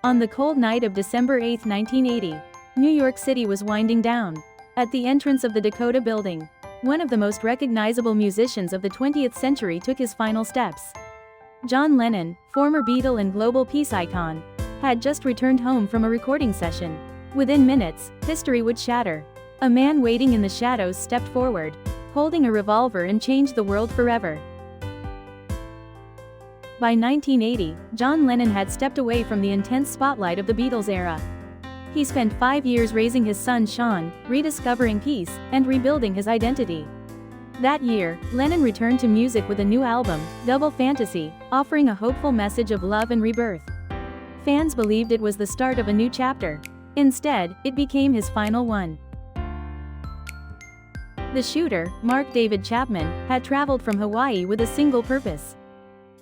On the cold night of December 8, 1980, New York City was winding down. At the entrance of the Dakota Building, one of the most recognizable musicians of the 20th century took his final steps. John Lennon, former Beatle and global peace icon, had just returned home from a recording session. Within minutes, history would shatter. A man waiting in the shadows stepped forward, holding a revolver, and changed the world forever. By 1980, John Lennon had stepped away from the intense spotlight of the Beatles era. He spent 5 years raising his son Sean, rediscovering peace, and rebuilding his identity. That year, Lennon returned to music with a new album, Double Fantasy, offering a hopeful message of love and rebirth. Fans believed it was the start of a new chapter. Instead, it became his final one. The shooter, Mark David Chapman, had traveled from Hawaii with a single purpose.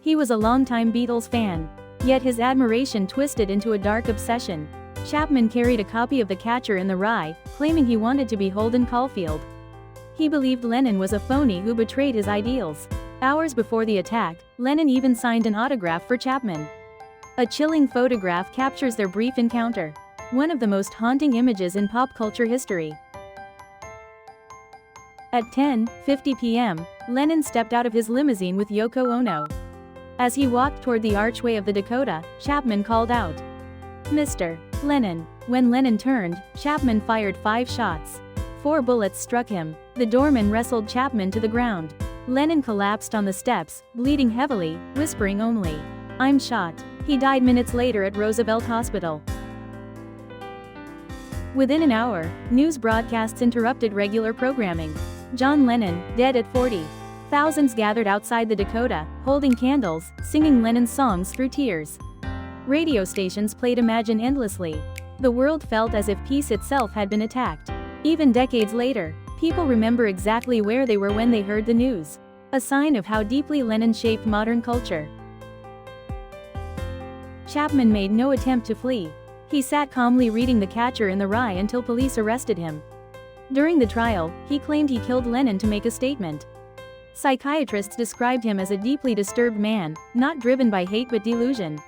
He was a longtime Beatles fan. Yet his admiration twisted into a dark obsession. Chapman carried a copy of The Catcher in the Rye, claiming he wanted to be Holden Caulfield. He believed Lennon was a phony who betrayed his ideals. Hours before the attack, Lennon even signed an autograph for Chapman. A chilling photograph captures their brief encounter, one of the most haunting images in pop culture history. At 10:50 p.m., Lennon stepped out of his limousine with Yoko Ono. As he walked toward the archway of the Dakota, Chapman called out, "Mr. Lennon." When Lennon turned, Chapman fired 5 shots. 4 bullets struck him. The doorman wrestled Chapman to the ground. Lennon collapsed on the steps, bleeding heavily, whispering only, "I'm shot." He died minutes later at Roosevelt Hospital. Within an hour, news broadcasts interrupted regular programming. John Lennon, dead at 40. Thousands gathered outside the Dakota, holding candles, singing Lennon's songs through tears. Radio stations played Imagine endlessly. The world felt as if peace itself had been attacked. Even decades later, people remember exactly where they were when they heard the news. A sign of how deeply Lennon shaped modern culture. Chapman made no attempt to flee. He sat calmly reading The Catcher in the Rye until police arrested him. During the trial, he claimed he killed Lennon to make a statement. Psychiatrists described him as a deeply disturbed man, not driven by hate but delusion.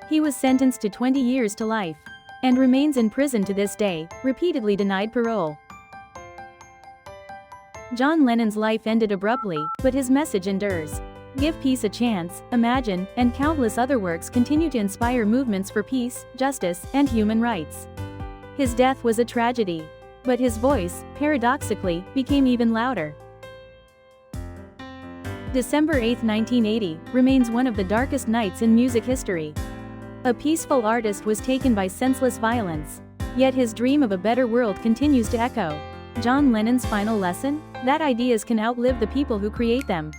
He was sentenced to 20 years to life, and remains in prison to this day, repeatedly denied parole. John Lennon's life ended abruptly, but his message endures. Give Peace a Chance, Imagine, and countless other works continue to inspire movements for peace, justice, and human rights. His death was a tragedy, but his voice, paradoxically, became even louder. December 8, 1980, remains one of the darkest nights in music history. A peaceful artist was taken by senseless violence. Yet his dream of a better world continues to echo. John Lennon's final lesson? That ideas can outlive the people who create them.